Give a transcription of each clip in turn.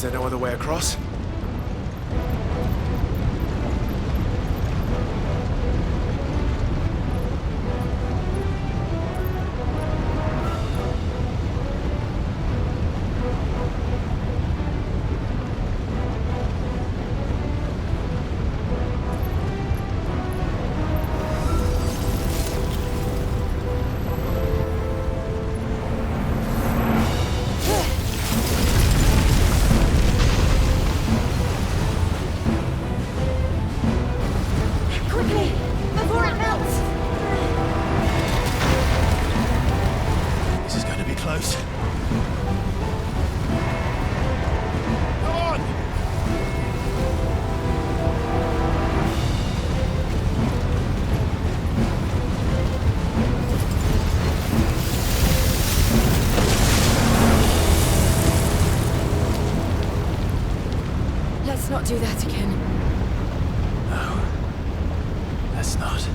there no other way across? Let's not do that again. No. Let's not.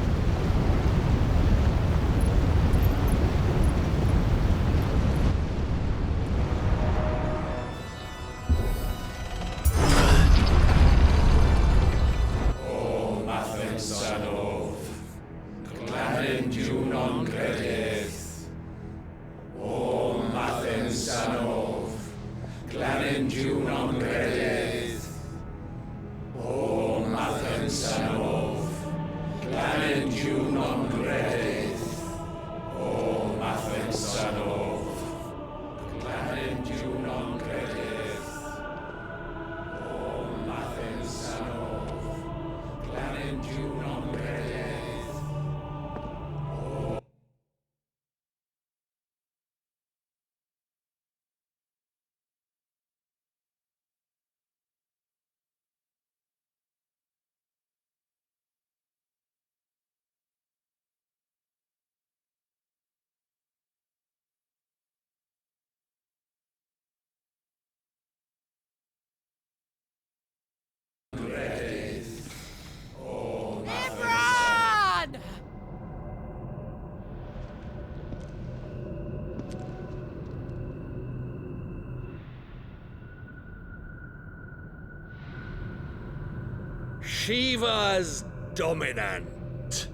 Shiva's dominant.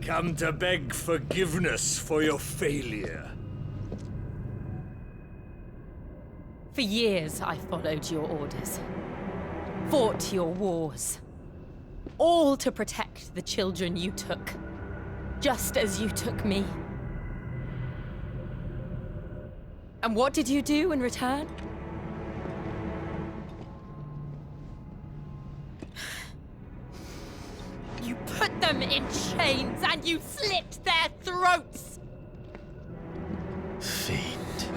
Come to beg forgiveness for your failure. For years, I followed your orders. Fought your wars. All to protect the children you took. Just as you took me. And what did you do in return? You put them in chains and you slit their throats! Fiend.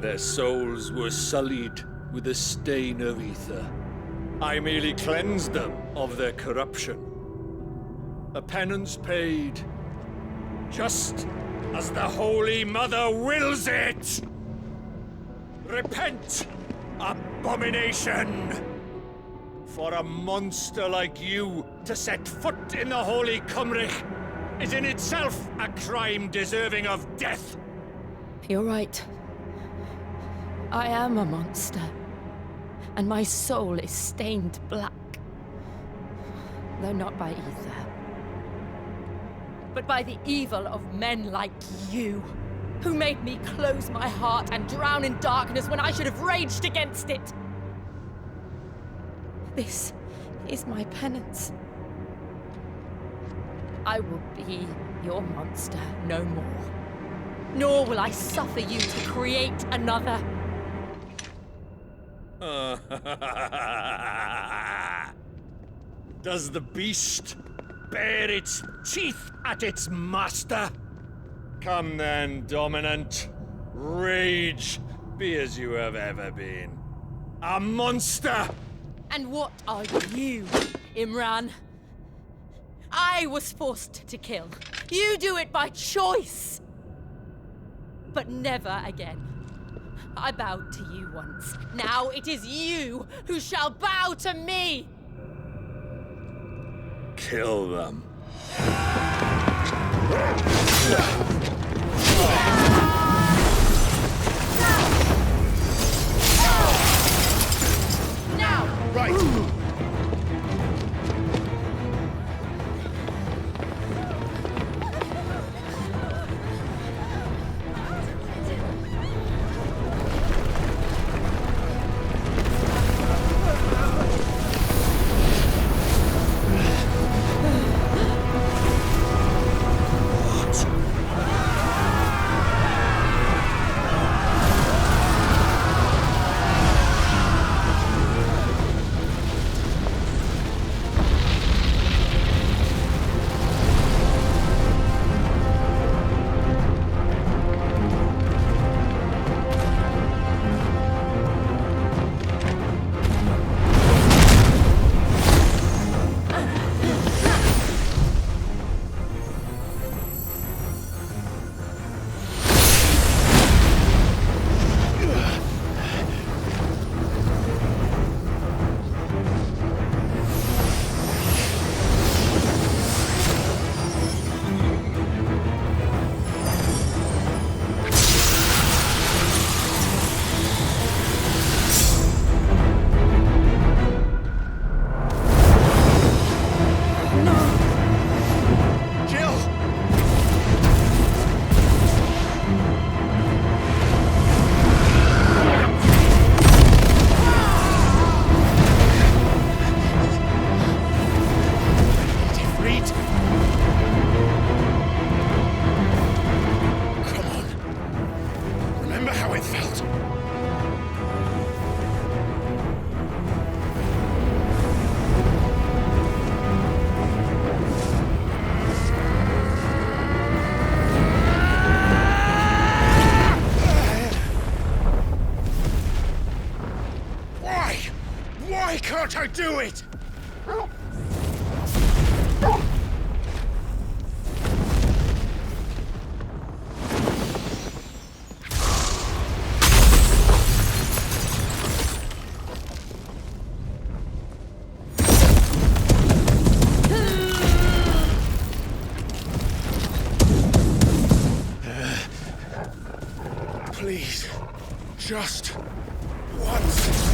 Their souls were sullied with the stain of ether. I merely cleansed them of their corruption. A penance paid, just as the Holy Mother wills it! Repent, abomination! For a monster like you to set foot in the Holy Cymric is in itself a crime deserving of death! You're right. I am a monster. And my soul is stained black. Though not by ether. But by the evil of men like you, who made me close my heart and drown in darkness when I should have raged against it. This is my penance. I will be your monster no more. Nor will I suffer you to create another. Does the beast bare its teeth at its master? Come then, dominant. Rage, be as you have ever been. A monster! And what are you, Imran? I was forced to kill. You do it by choice. But never again. I bowed to you once. Now it is you who shall bow to me! Kill them. Why can't I do it? Please, just once.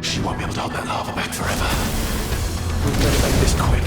She won't be able to hold that lava back forever. We better make this quick.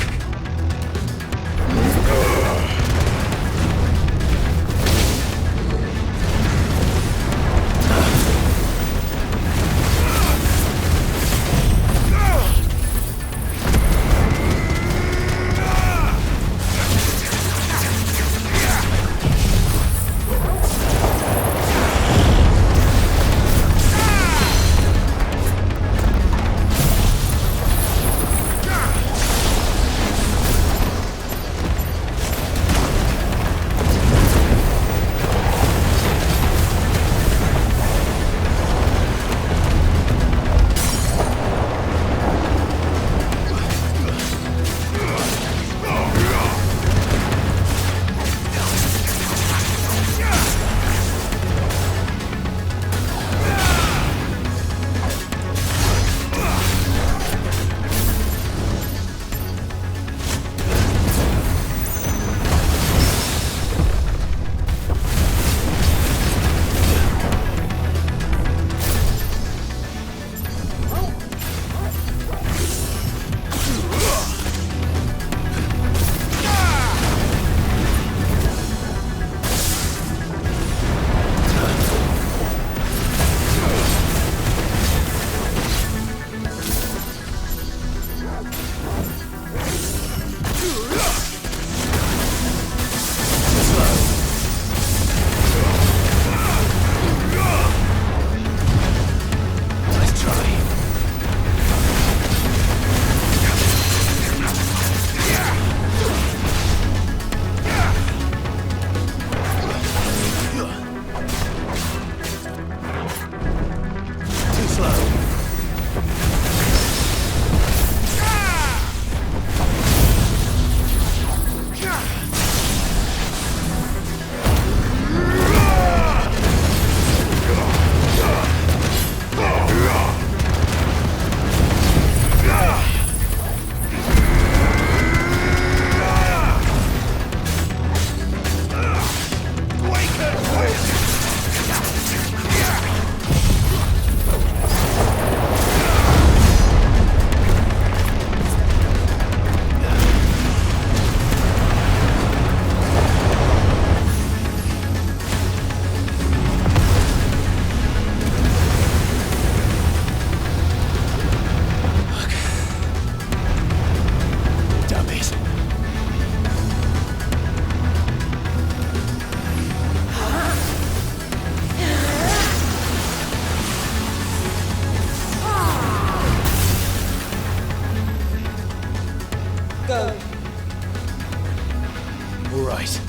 All right.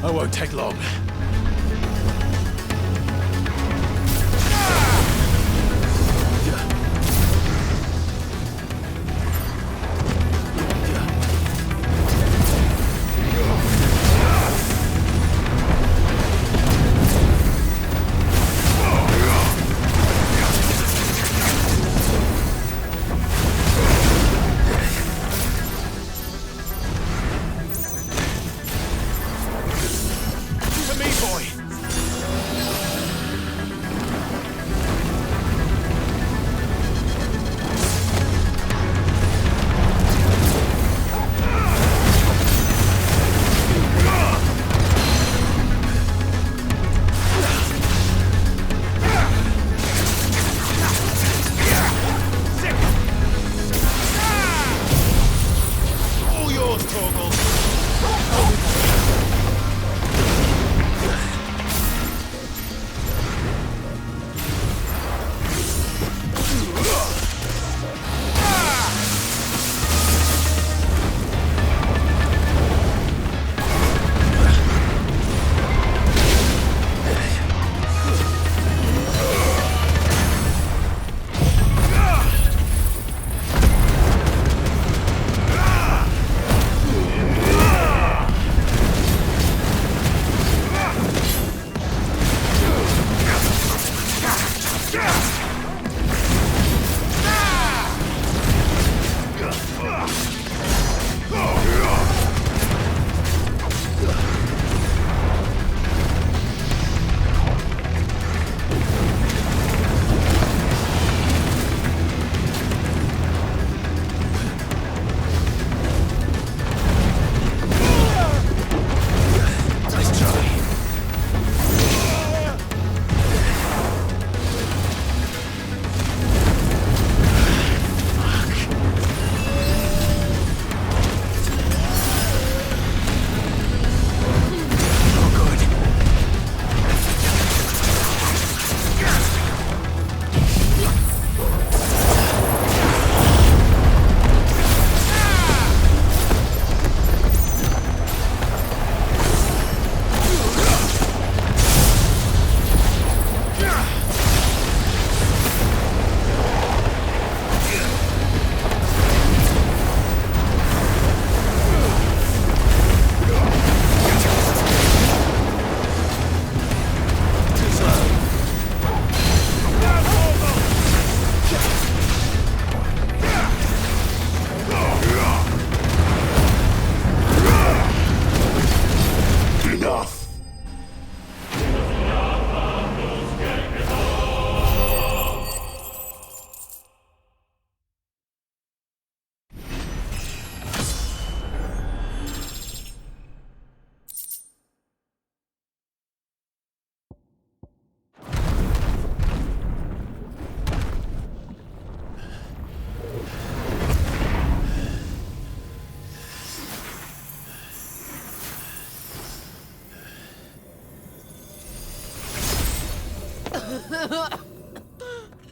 I won't take long. To me!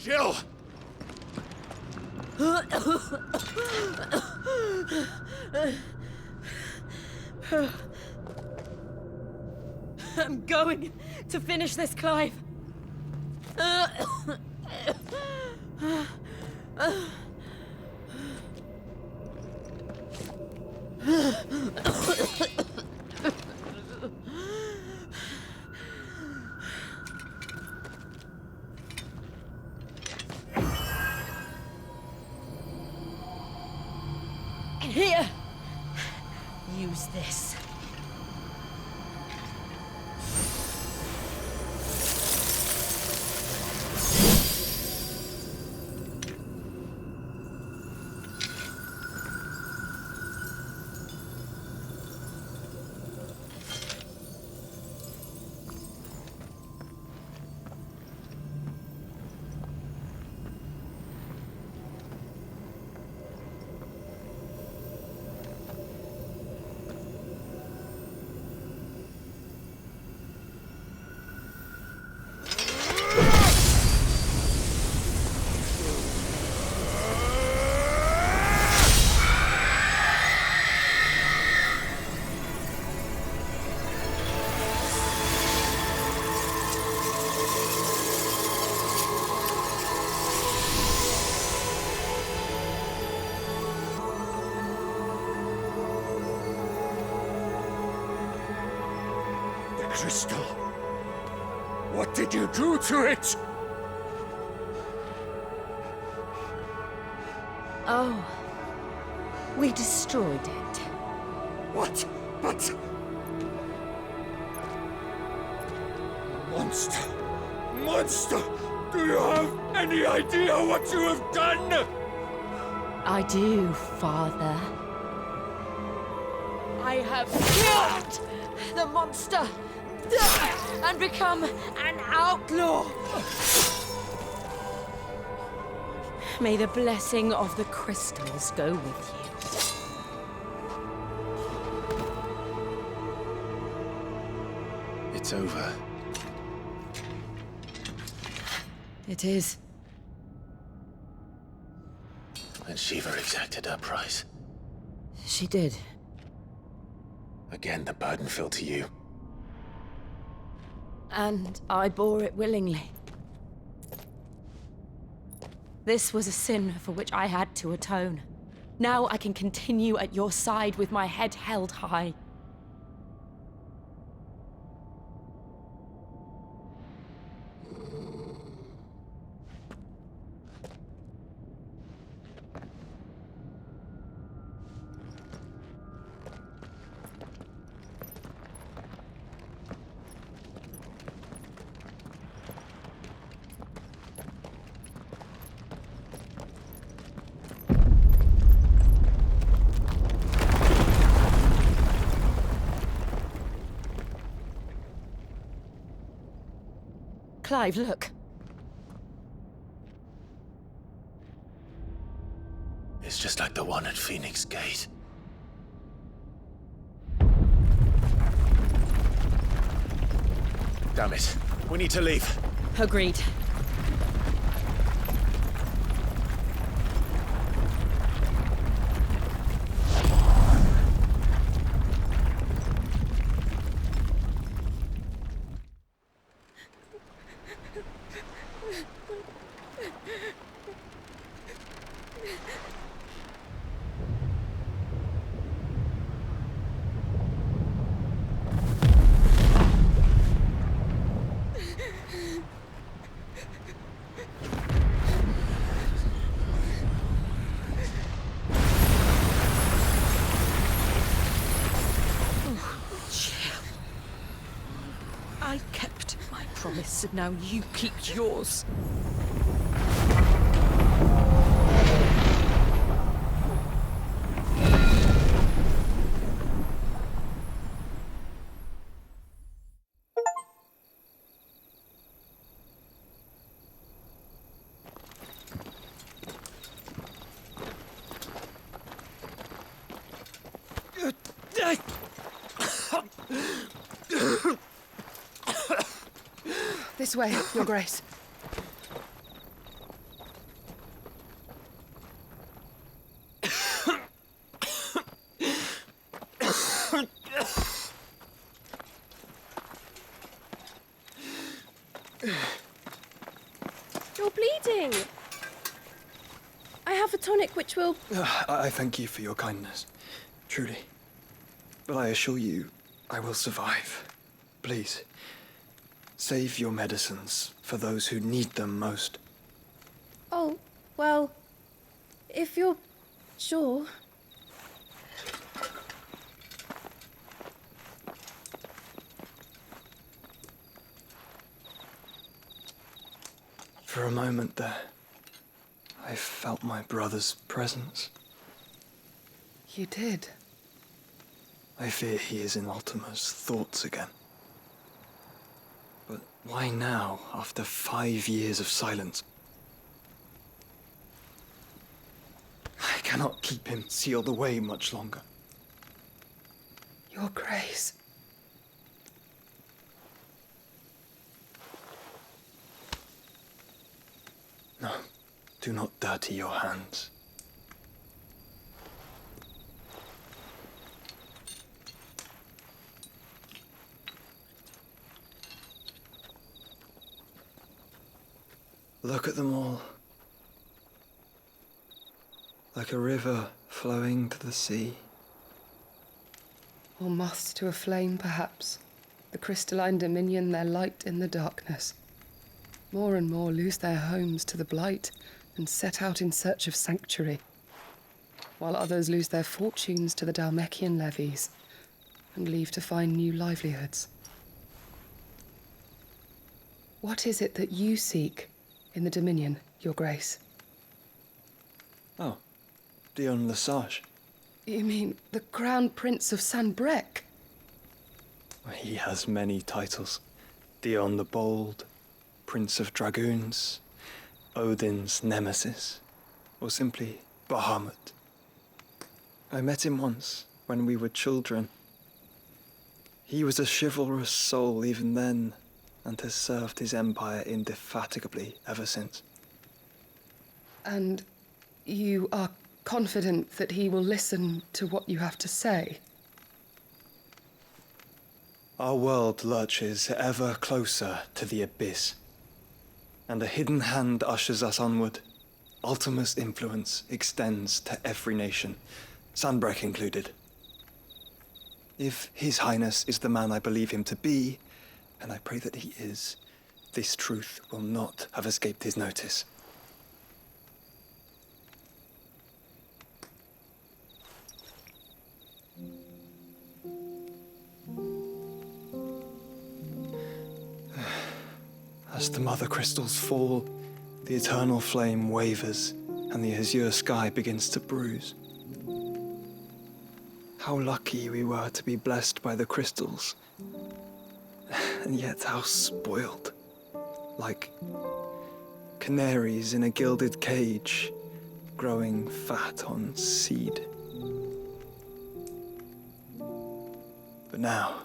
Jill! I'm going to finish this, Clive. Here! Use this. Crystal. What did you do to it? Oh, we destroyed it. What? But... Monster! Monster! Do you have any idea what you have done? I do, Father. I have killed the monster and become an outlaw. May the blessing of the crystals go with you. It's over. It is. And Shiva exacted her price. She did. Again, the burden fell to you. And I bore it willingly. This was a sin for which I had to atone. Now I can continue at your side with my head held high. Clive, look. It's just like the one at Phoenix Gate. Damn it. We need to leave. Agreed. I kept my promise, and now you keep yours. This way, Your Grace. You're bleeding. I have a tonic which will... I thank you for your kindness, truly. But I assure you, I will survive. Please, save your medicines for those who need them most. Oh, well, if you're sure. For a moment there, I felt my brother's presence. You did? I fear he is in Ultima's thoughts again. But why now, after 5 years of silence? I cannot keep him sealed away much longer. Your Grace. No, do not dirty your hands. Look at them all. Like a river flowing to the sea. Or moths to a flame, perhaps. The crystalline dominion their light in the darkness. More and more lose their homes to the blight and set out in search of sanctuary, while others lose their fortunes to the Dhalmekian levies and leave to find new livelihoods. What is it that you seek in the Dominion, Your Grace? Oh, Dion Lesage. You mean the Crown Prince of Sanbrec? He has many titles. Dion the Bold, Prince of Dragoons, Odin's Nemesis, or simply Bahamut. I met him once, when we were children. He was a chivalrous soul even then, and has served his empire indefatigably ever since. And you are confident that he will listen to what you have to say? Our world lurches ever closer to the abyss, and a hidden hand ushers us onward. Ultima's influence extends to every nation, Sanbrec included. If His Highness is the man I believe him to be, and I pray that he is, this truth will not have escaped his notice. As the mother crystals fall, the eternal flame wavers, and the azure sky begins to bruise. How lucky we were to be blessed by the crystals, and yet how spoiled. Like canaries in a gilded cage, growing fat on seed. But now,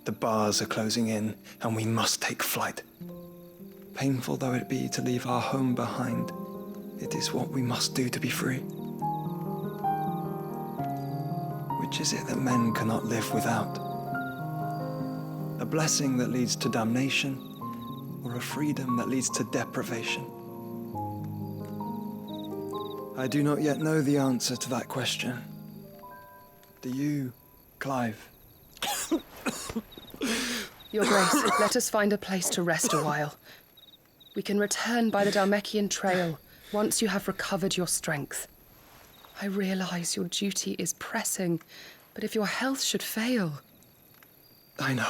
the bars are closing in, and we must take flight. Painful though it be to leave our home behind, it is what we must do to be free. Which is it that men cannot live without? A blessing that leads to damnation, or a freedom that leads to deprivation? I do not yet know the answer to that question. Do you, Clive? Your Grace, let us find a place to rest a while. We can return by the Dhalmekian trail once you have recovered your strength. I realize your duty is pressing, but if your health should fail... I know.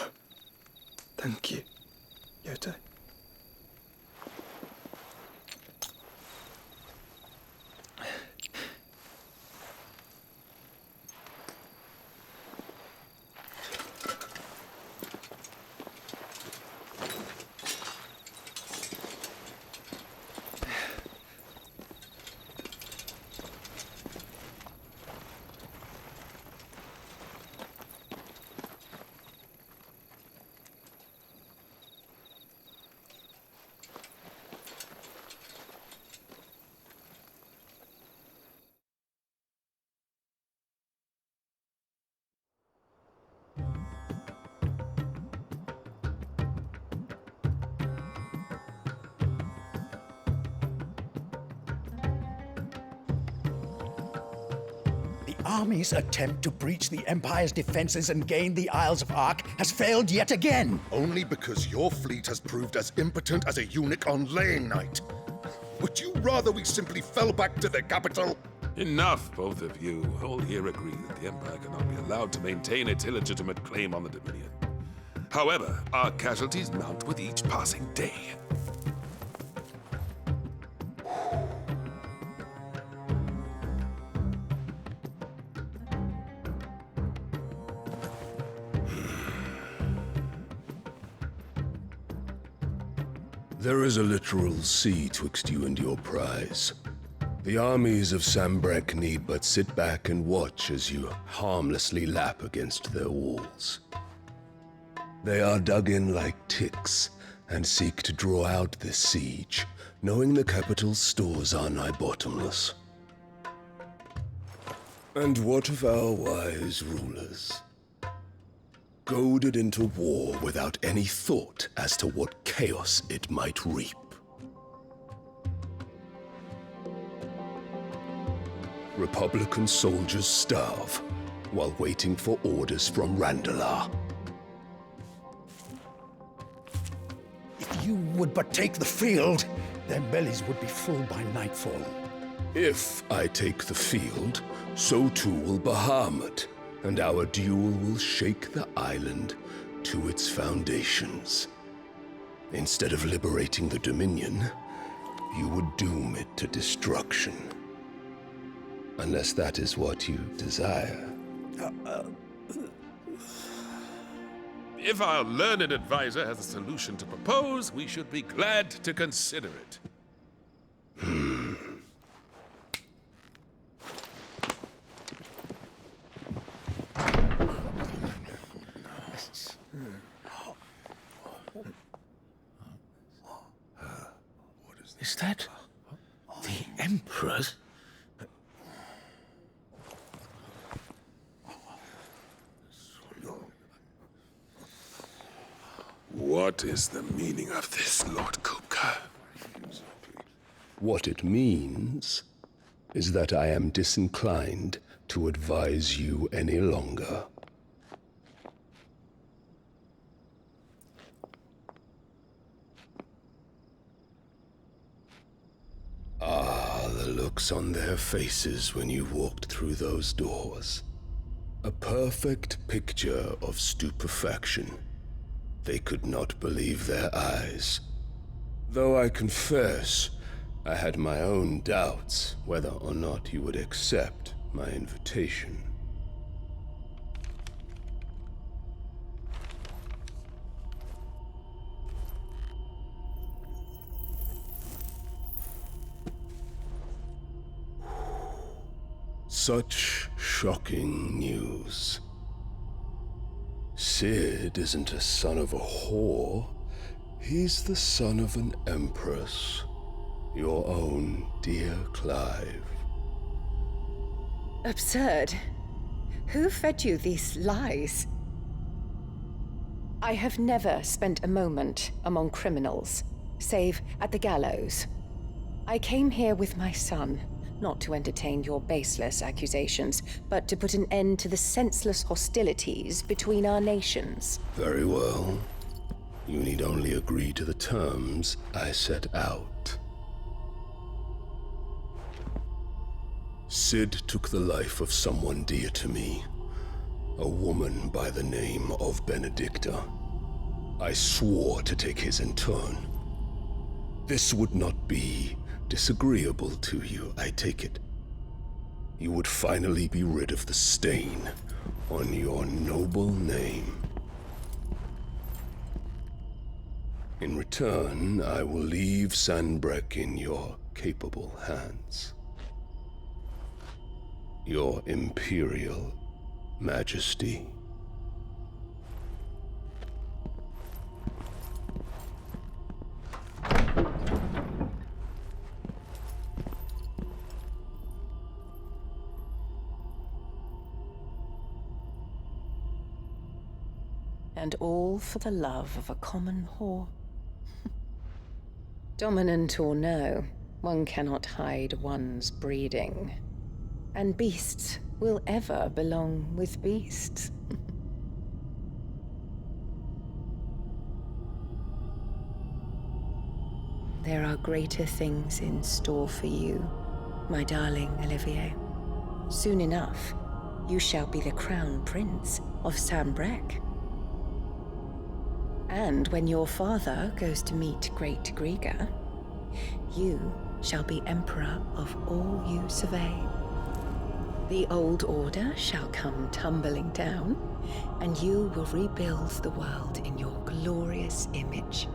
Thank you, Yote. The army's attempt to breach the Empire's defenses and gain the Isles of Ark has failed yet again. Only because your fleet has proved as impotent as a eunuch on laying night. Would you rather we simply fell back to the capital? Enough, both of you. All here agree that the Empire cannot be allowed to maintain its illegitimate claim on the Dominion. However, our casualties mount with each passing day. There is a literal sea twixt you and your prize. The armies of Sambrek need but sit back and watch as you harmlessly lap against their walls. They are dug in like ticks and seek to draw out this siege, knowing the capital's stores are nigh bottomless. And what of our wise rulers? Goaded into war without any thought as to what chaos it might reap. Republican soldiers starve while waiting for orders from Randalar. If you would but take the field, their bellies would be full by nightfall. If I take the field, so too will Bahamut, and our duel will shake the island to its foundations. Instead of liberating the Dominion, you would doom it to destruction. Unless that is what you desire. If our learned advisor has a solution to propose, we should be glad to consider it. Is that the Emperor's? What is the meaning of this, Lord Kupka? What it means is that I am disinclined to advise you any longer. The looks on their faces when you walked through those doors. A perfect picture of stupefaction. They could not believe their eyes. Though I confess, I had my own doubts whether or not you would accept my invitation. Such shocking news. Sid isn't a son of a whore. He's the son of an empress. Your own dear Clive. Absurd. Who fed you these lies? I have never spent a moment among criminals, save at the gallows. I came here with my son, not to entertain your baseless accusations, but to put an end to the senseless hostilities between our nations. Very well. You need only agree to the terms I set out. Sid took the life of someone dear to me, a woman by the name of Benedicta. I swore to take his in turn. This would not be disagreeable to you, I take it. You would finally be rid of the stain on your noble name. In return, I will leave Sanbrek in your capable hands. Your Imperial Majesty. And all for the love of a common whore. Dominant or no, one cannot hide one's breeding. And beasts will ever belong with beasts. There are greater things in store for you, my darling Olivier. Soon enough, you shall be the crown prince of Sambrec. And when your father goes to meet Great Griga, you shall be emperor of all you survey. The old order shall come tumbling down, and you will rebuild the world in your glorious image.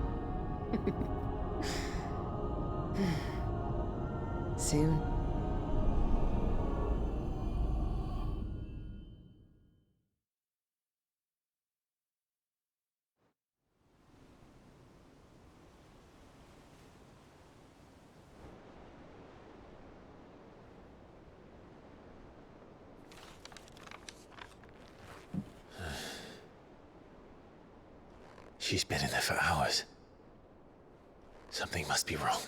Soon. She's been in there for hours. Something must be wrong.